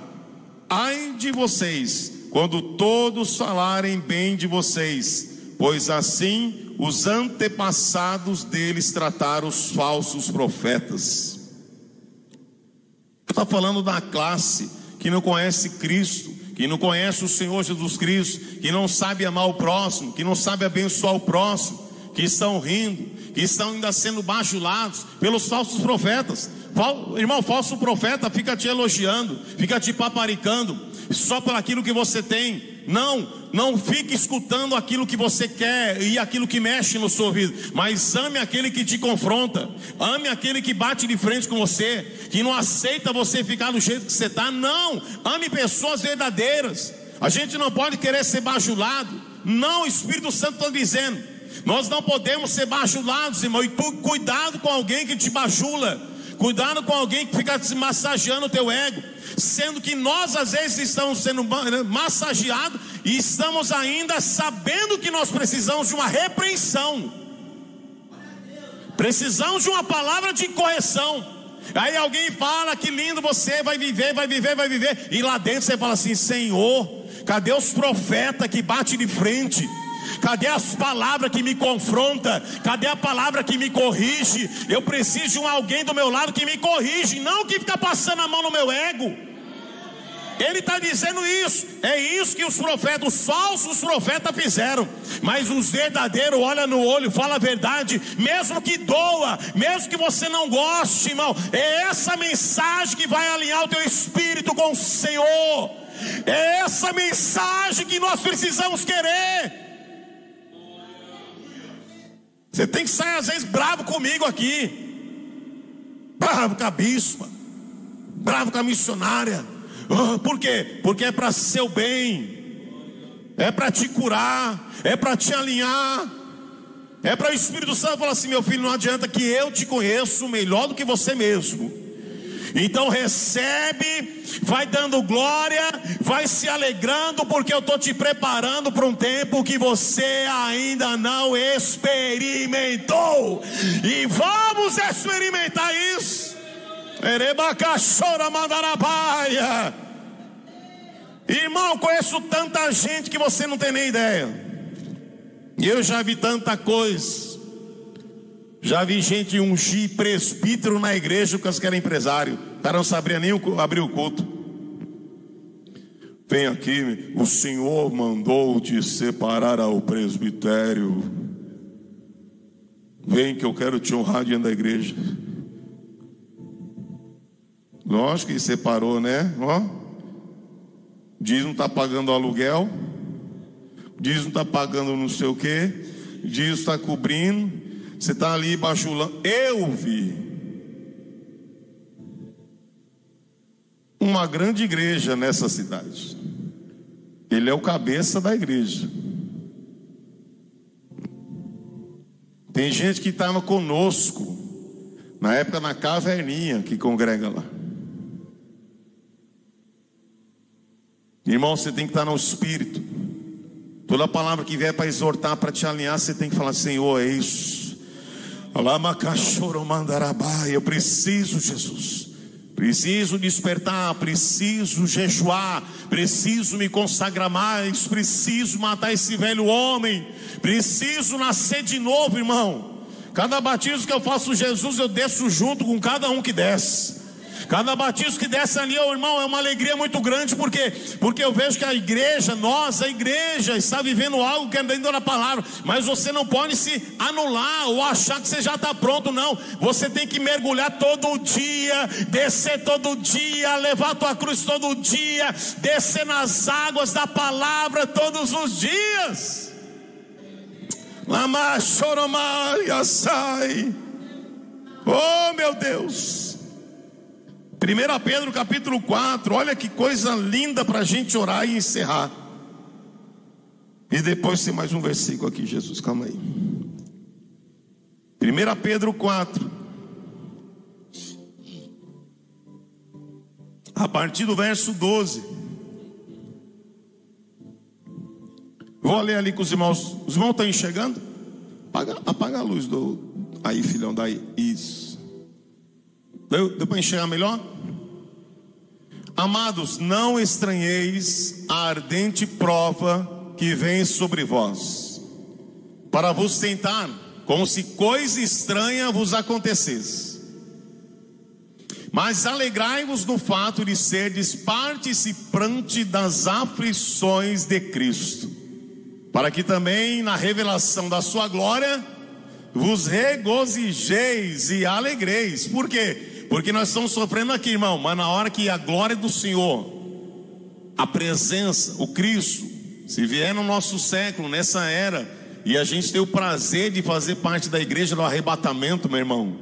Ai de vocês quando todos falarem bem de vocês, pois assim os antepassados deles trataram os falsos profetas. Está falando da classe que não conhece Cristo, que não conhece o Senhor Jesus Cristo, que não sabe amar o próximo, que não sabe abençoar o próximo, que estão rindo, que estão ainda sendo bajulados pelos falsos profetas. Irmão, falso profeta fica te elogiando, fica te paparicando só por aquilo que você tem. Não fique escutando aquilo que você quer e aquilo que mexe no seu ouvido, mas ame aquele que te confronta, ame aquele que bate de frente com você, que não aceita você ficar do jeito que você está. Não, ame pessoas verdadeiras. A gente não pode querer ser bajulado. Não, o Espírito Santo está dizendo, nós não podemos ser bajulados, irmão. E tu, cuidado com alguém que te bajula, cuidado com alguém que fica te massageando o teu ego, sendo que nós às vezes estamos sendo massageados e estamos ainda sabendo que nós precisamos de uma repreensão, precisamos de uma palavra de correção. Aí alguém fala: que lindo, você vai viver, e lá dentro você fala assim: Senhor, cadê os profetas que batem de frente? Cadê as palavras que me confrontam? Cadê a palavra que me corrige? Eu preciso de alguém do meu lado que me corrige, não que fica passando a mão no meu ego. Ele está dizendo isso. É isso que os profetas, os falsos profetas fizeram. Mas os verdadeiros olham no olho, falam a verdade, mesmo que doa, mesmo que você não goste, irmão. É essa mensagem que vai alinhar o teu espírito com o Senhor. É essa mensagem que nós precisamos querer. Você tem que sair às vezes bravo comigo aqui, bravo com a bispa, bravo com a missionária. Por quê? Porque é para seu bem, é para te curar, é para te alinhar, é para o Espírito Santo falar assim: meu filho, não adianta, que eu te conheço melhor do que você mesmo. Então recebe, vai dando glória, vai se alegrando, porque eu estou te preparando para um tempo que você ainda não experimentou. E vamos experimentar isso. Irmão, conheço tanta gente que você não tem nem ideia. E eu já vi tanta coisa. Já vi gente ungir presbítero na igreja porque eles querem empresário. O cara não sabia nem abrir o culto. Vem aqui, o Senhor mandou te separar ao presbitério. Vem que eu quero te honrar diante da igreja. Lógico que separou, né? Ó, diz não está pagando aluguel, diz não está pagando não sei o que, diz está cobrindo. Você está ali bajulando. Eu vi uma grande igreja nessa cidade. Ele é o cabeça da igreja. Tem gente que estava conosco na época na caverninha que congrega lá. Irmão, você tem que estar no espírito. Toda palavra que vier para exortar, para te alinhar, você tem que falar: Senhor, é isso. Eu preciso, Jesus, preciso despertar, preciso jejuar, preciso me consagrar mais, preciso matar esse velho homem, preciso nascer de novo, irmão. Cada batismo que eu faço Jesus, eu desço junto com cada um que desce. Cada batismo que desce ali, oh, irmão, é uma alegria muito grande, porque eu vejo que a igreja está vivendo algo que é dentro da palavra. Mas você não pode se anular ou achar que você já está pronto, não. Você tem que mergulhar todo dia, descer todo dia, levar a tua cruz todo dia, descer nas águas da palavra todos os dias. Lama choromai sai. Oh meu Deus. 1 Pedro capítulo 4, olha que coisa linda para a gente orar e encerrar. E depois tem mais um versículo aqui, Jesus, calma aí. 1 Pedro 4, a partir do verso 12. Vou ler ali com os irmãos. Os irmãos estão enxergando? Apaga a luz aí, filhão, daí. Isso. Deu para enxergar melhor? Amados, não estranheis a ardente prova que vem sobre vós, para vos tentar, como se coisa estranha vos acontecesse. Mas alegrai-vos no fato de serdes participante das aflições de Cristo, para que também na revelação da sua glória vos regozijeis e alegreis. Por quê? Porque nós estamos sofrendo aqui, irmão, mas na hora que a glória do Senhor, a presença, o Cristo, se vier no nosso século, nessa era, e a gente tem o prazer de fazer parte da igreja do arrebatamento, meu irmão,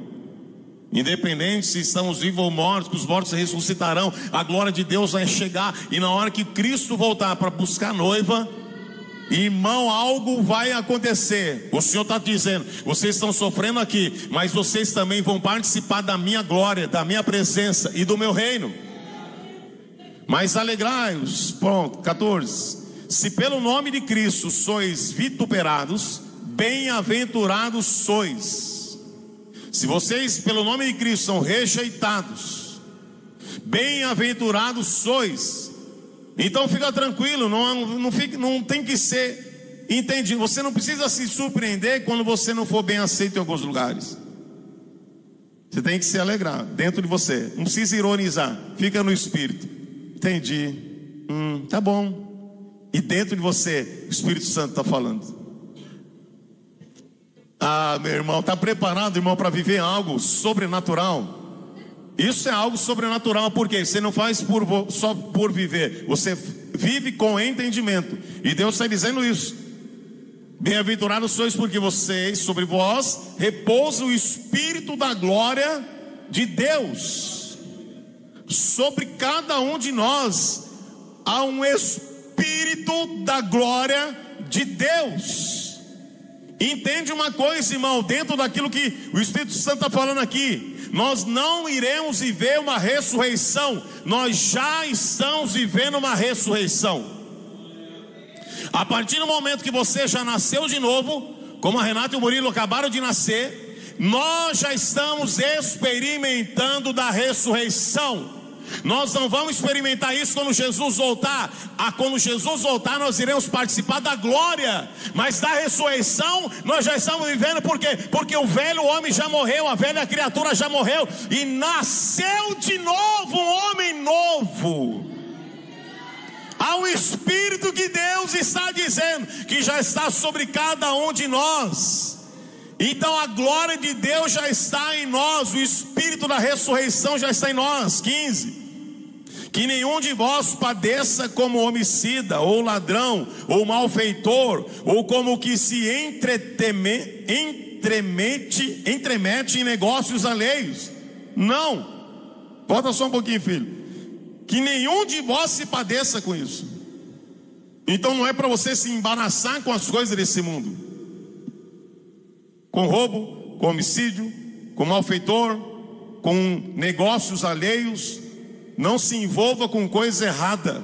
independente se estamos vivos ou mortos, que os mortos ressuscitarão, a glória de Deus vai chegar. E na hora que Cristo voltar para buscar a noiva, irmão, algo vai acontecer. O Senhor está dizendo: vocês estão sofrendo aqui, mas vocês também vão participar da minha glória, da minha presença e do meu reino. Mas alegrai-vos, ponto 14. Se pelo nome de Cristo sois vituperados, bem-aventurados sois. Se vocês pelo nome de Cristo são rejeitados, bem-aventurados sois. Então fica tranquilo, não tem que ser entendido. Você não precisa se surpreender quando você não for bem aceito em alguns lugares. Você tem que se alegrar dentro de você. Não precisa ironizar, fica no espírito. Entendi, tá bom. E dentro de você o Espírito Santo está falando. Ah, meu irmão, está preparado, irmão, para viver algo sobrenatural? Isso é algo sobrenatural, porque você não faz só por viver, você vive com entendimento. E Deus está dizendo isso: bem-aventurados sois, porque vocês, sobre vós, repousa o Espírito da glória de Deus. Sobre cada um de nós há um Espírito da glória de Deus. Entende uma coisa, irmão, dentro daquilo que o Espírito Santo está falando aqui, nós não iremos viver uma ressurreição, nós já estamos vivendo uma ressurreição. A partir do momento que você já nasceu de novo, como a Renata e o Murilo acabaram de nascer, nós já estamos experimentando da ressurreição. Nós não vamos experimentar isso quando Jesus voltar. Quando Jesus voltar, nós iremos participar da glória. Mas da ressurreição, nós já estamos vivendo. Por quê? Porque o velho homem já morreu, a velha criatura já morreu, e nasceu de novo um homem novo. Há um Espírito que Deus está dizendo que já está sobre cada um de nós. Então a glória de Deus já está em nós, o Espírito da ressurreição já está em nós. 15. Que nenhum de vós padeça como homicida, ou ladrão, ou malfeitor, ou como que se entremete em negócios alheios. Não. Volta só um pouquinho, filho. Que nenhum de vós se padeça com isso. Então não é para você se embaraçar com as coisas desse mundo, com roubo, com homicídio, com malfeitor, com negócios alheios. Não se envolva com coisa errada.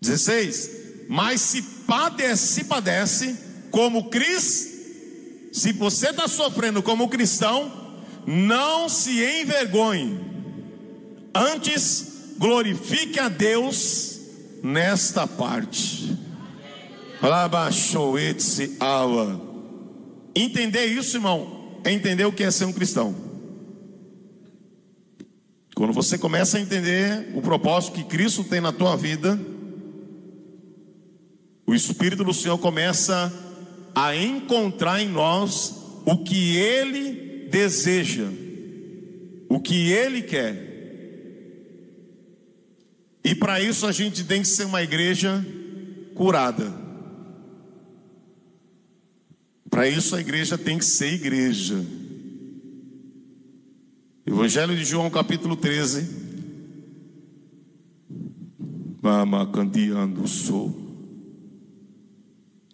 16. Mas se padece como Cristo, se você está sofrendo como cristão, não se envergonhe, antes glorifique a Deus nesta parte. Entender isso, irmão, é entender o que é ser um cristão. Quando você começa a entender o propósito que Cristo tem na tua vida, o Espírito do Senhor começa a encontrar em nós o que Ele deseja, o que Ele quer. E para isso a gente tem que ser uma igreja curada. Para isso a igreja tem que ser igreja. Evangelho de João, capítulo 13.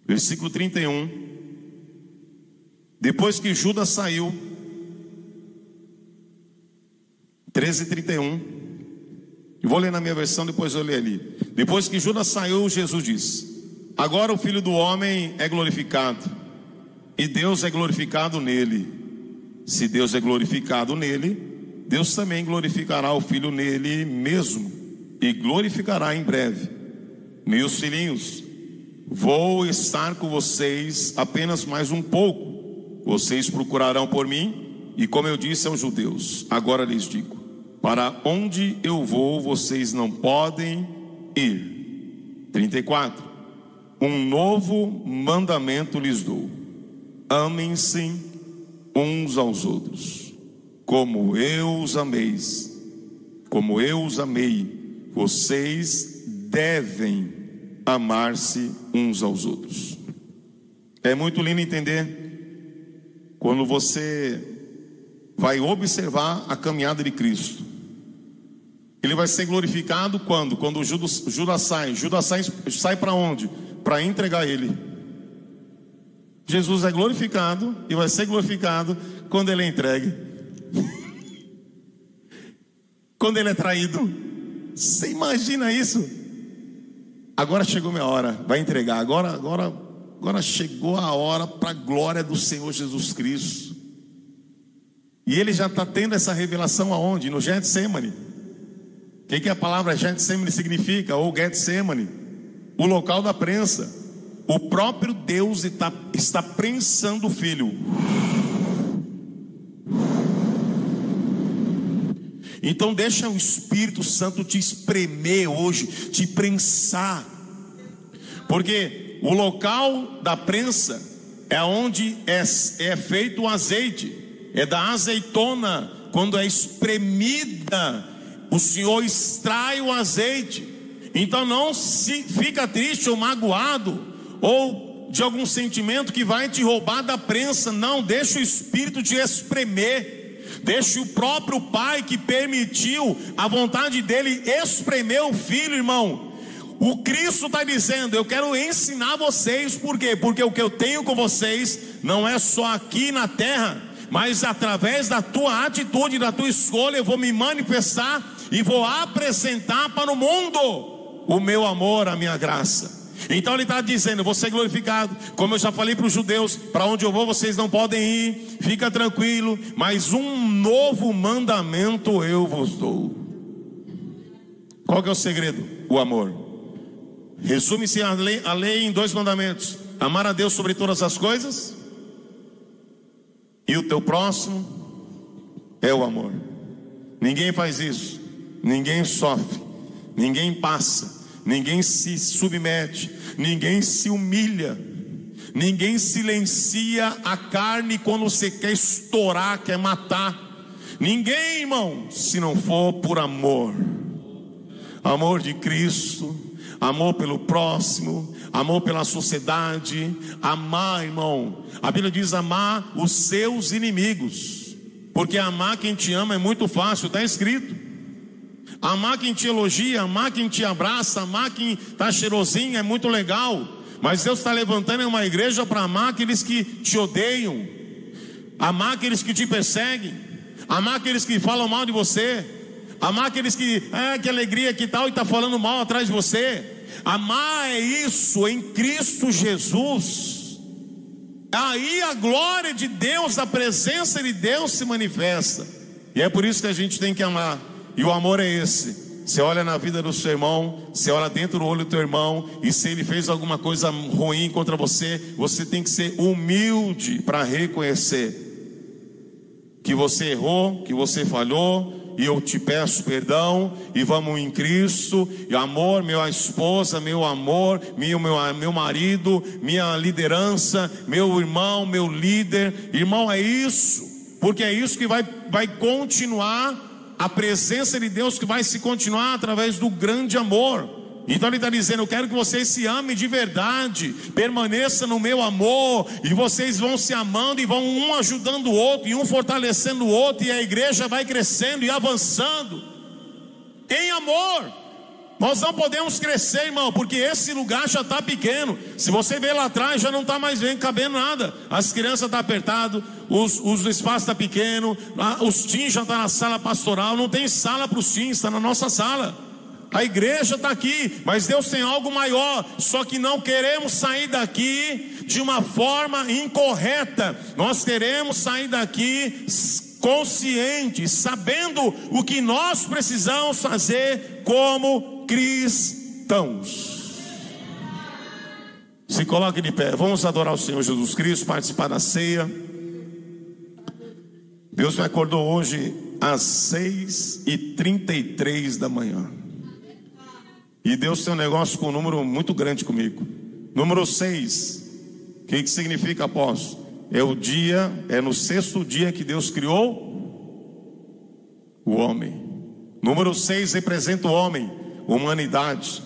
Versículo 31. Depois que Judas saiu, 13:31. Eu vou ler na minha versão, depois eu leio ali. Depois que Judas saiu, Jesus disse: agora o Filho do Homem é glorificado, e Deus é glorificado nele. Se Deus é glorificado nele, Deus também glorificará o Filho nele mesmo, e glorificará em breve. Meus filhinhos, vou estar com vocês apenas mais um pouco. Vocês procurarão por mim, e como eu disse aos judeus, agora lhes digo: para onde eu vou, vocês não podem ir. 34. Um novo mandamento lhes dou: amem-se uns aos outros, como eu os amei, vocês devem amar-se uns aos outros. É muito lindo entender quando você vai observar a caminhada de Cristo. Ele vai ser glorificado quando? Quando Judas sai para onde? Para entregar ele. Jesus é glorificado e vai ser glorificado quando ele é entregue. Quando ele é traído. Você imagina isso? Agora chegou minha hora, vai entregar. Agora chegou a hora para a glória do Senhor Jesus Cristo. E ele já está tendo essa revelação aonde? No Getsemane. O que a palavra Getsemane significa? Ou Getsemane, o local da prensa. O próprio Deus está prensando o Filho. Então deixa o Espírito Santo te espremer hoje, te prensar. Porque o local da prensa é onde é feito o azeite. É da azeitona, quando é espremida, o Senhor extrai o azeite. Então não se fica triste ou magoado, ou de algum sentimento que vai te roubar da prensa. Não, deixa o Espírito te espremer. Deixa o próprio Pai que permitiu a vontade dele espremer o Filho, irmão. O Cristo está dizendo: eu quero ensinar vocês. Por quê? Porque o que eu tenho com vocês não é só aqui na terra, mas através da tua atitude, da tua escolha, eu vou me manifestar e vou apresentar para o mundo o meu amor, a minha graça. Então ele está dizendo: eu vou ser glorificado, como eu já falei para os judeus, para onde eu vou vocês não podem ir, fica tranquilo, mas um novo mandamento eu vos dou. Qual que é o segredo? O amor. Resume-se a lei em 2 mandamentos: amar a Deus sobre todas as coisas, e o teu próximo é o amor. Ninguém faz isso, ninguém sofre, ninguém passa, ninguém se submete, ninguém se humilha, ninguém silencia a carne quando você quer estourar, quer matar. Ninguém, irmão, se não for por amor. Amor de Cristo, amor pelo próximo, amor pela sociedade. Amar, irmão, a Bíblia diz amar os seus inimigos, porque amar quem te ama é muito fácil, está escrito. Amar quem te elogia, amar quem te abraça, amar quem está cheirosinho é muito legal. Mas Deus está levantando uma igreja para amar aqueles que te odeiam, amar aqueles que te perseguem, amar aqueles que falam mal de você, amar aqueles que alegria que tal, e está falando mal atrás de você. Amar é isso em Cristo Jesus. Aí a glória de Deus, a presença de Deus se manifesta. E é por isso que a gente tem que amar. E o amor é esse. Você olha na vida do seu irmão, você olha dentro do olho do teu irmão, e se ele fez alguma coisa ruim contra você, você tem que ser humilde para reconhecer que você errou, que você falhou, e eu te peço perdão, e vamos em Cristo, e amor, minha esposa, meu amor, meu marido, minha liderança, meu irmão, meu líder. Irmão, é isso, porque é isso que vai continuar, a presença de Deus que vai se continuar através do grande amor. Então ele está dizendo: eu quero que vocês se amem de verdade, permaneçam no meu amor, e vocês vão se amando e vão um ajudando o outro, e um fortalecendo o outro, e a igreja vai crescendo e avançando em amor. Nós não podemos crescer, irmão, porque esse lugar já está pequeno. Se você ver lá atrás, já não está mais cabendo nada. As crianças estão apertadas, os espaços estão pequenos, os teens já estão na sala pastoral. Não tem sala para os teens, está na nossa sala. A igreja está aqui, mas Deus tem algo maior. Só que não queremos sair daqui de uma forma incorreta. Nós queremos sair daqui conscientes, sabendo o que nós precisamos fazer como cristãos. Se coloque de pé, vamos adorar o Senhor Jesus Cristo, participar da ceia. Deus me acordou hoje às 6h33 da manhã. E Deus tem um negócio com um número muito grande comigo. Número 6. O que significa, apóstolo? É no 6º dia que Deus criou o homem. Número 6 representa o homem, humanidade.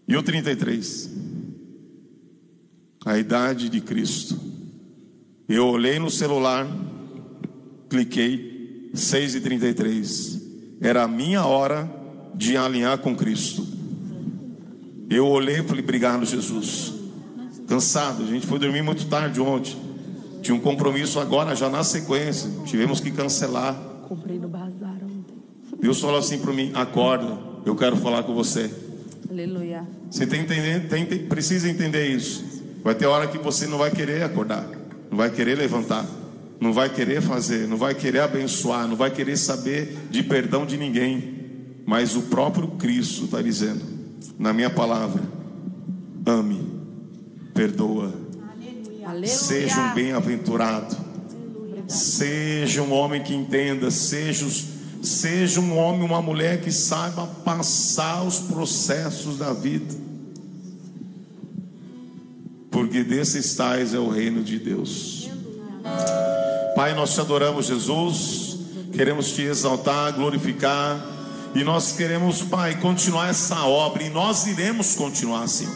E o 33? A idade de Cristo. Eu olhei no celular, cliquei, 6h33. Era a minha hora de alinhar com Cristo. Eu olhei e falei: obrigado, Jesus. Cansado, a gente foi dormir muito tarde ontem. Tinha um compromisso agora, já na sequência. Tivemos que cancelar. Comprei no bazar ontem. Deus falou assim para mim: acorda, eu quero falar com você. Aleluia. Você precisa entender isso. Vai ter hora que você não vai querer acordar, não vai querer levantar, não vai querer fazer, não vai querer abençoar, não vai querer saber de perdão de ninguém. Mas o próprio Cristo está dizendo na minha palavra: ame, perdoa, Aleluia. Seja um bem-aventurado, seja um homem que entenda, seja um homem, uma mulher que saiba passar os processos da vida, porque desses tais é o reino de Deus. Pai, nós te adoramos, Jesus, queremos te exaltar, glorificar. E nós queremos, Pai, continuar essa obra. E nós iremos continuar assim.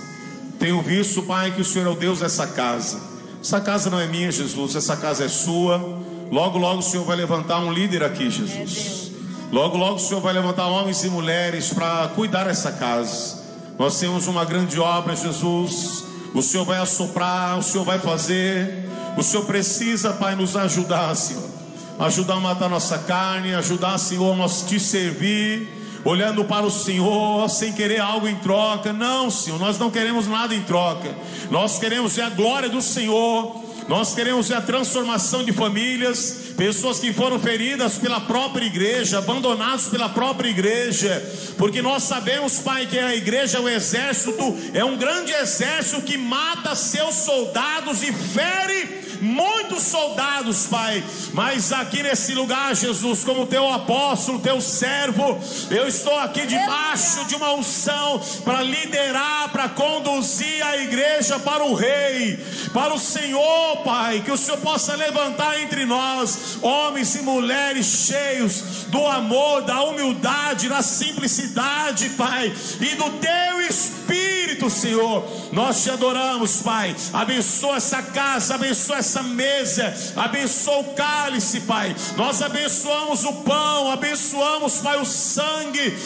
Tenho visto, Pai, que o Senhor é o Deus dessa casa. Essa casa não é minha, Jesus, essa casa é sua. Logo, logo o Senhor vai levantar um líder aqui, Jesus. Logo, logo o Senhor vai levantar homens e mulheres para cuidar dessa casa. Nós temos uma grande obra, Jesus. O Senhor vai assoprar, o Senhor vai fazer. O Senhor precisa, Pai, nos ajudar, Senhor. Ajudar a matar nossa carne, ajudar, Senhor, nós te servir, olhando para o Senhor, sem querer algo em troca. Não, Senhor, nós não queremos nada em troca. Nós queremos a glória do Senhor. Nós queremos a transformação de famílias, pessoas que foram feridas pela própria igreja, abandonados pela própria igreja, porque nós sabemos, Pai, que a igreja é o exército, é um grande exército que mata seus soldados e fere muitos soldados, Pai. Mas aqui nesse lugar, Jesus, como teu apóstolo, teu servo, eu estou aqui debaixo de uma unção para liderar, para conduzir a igreja para o Rei, para o Senhor, Pai. Que o Senhor possa levantar entre nós homens e mulheres cheios do amor, da humildade, da simplicidade, Pai, e do teu Espírito, Senhor. Nós te adoramos, Pai. Abençoa essa casa, abençoa essa mesa, abençoa o cálice, Pai. Nós abençoamos o pão, abençoamos, Pai, o sangue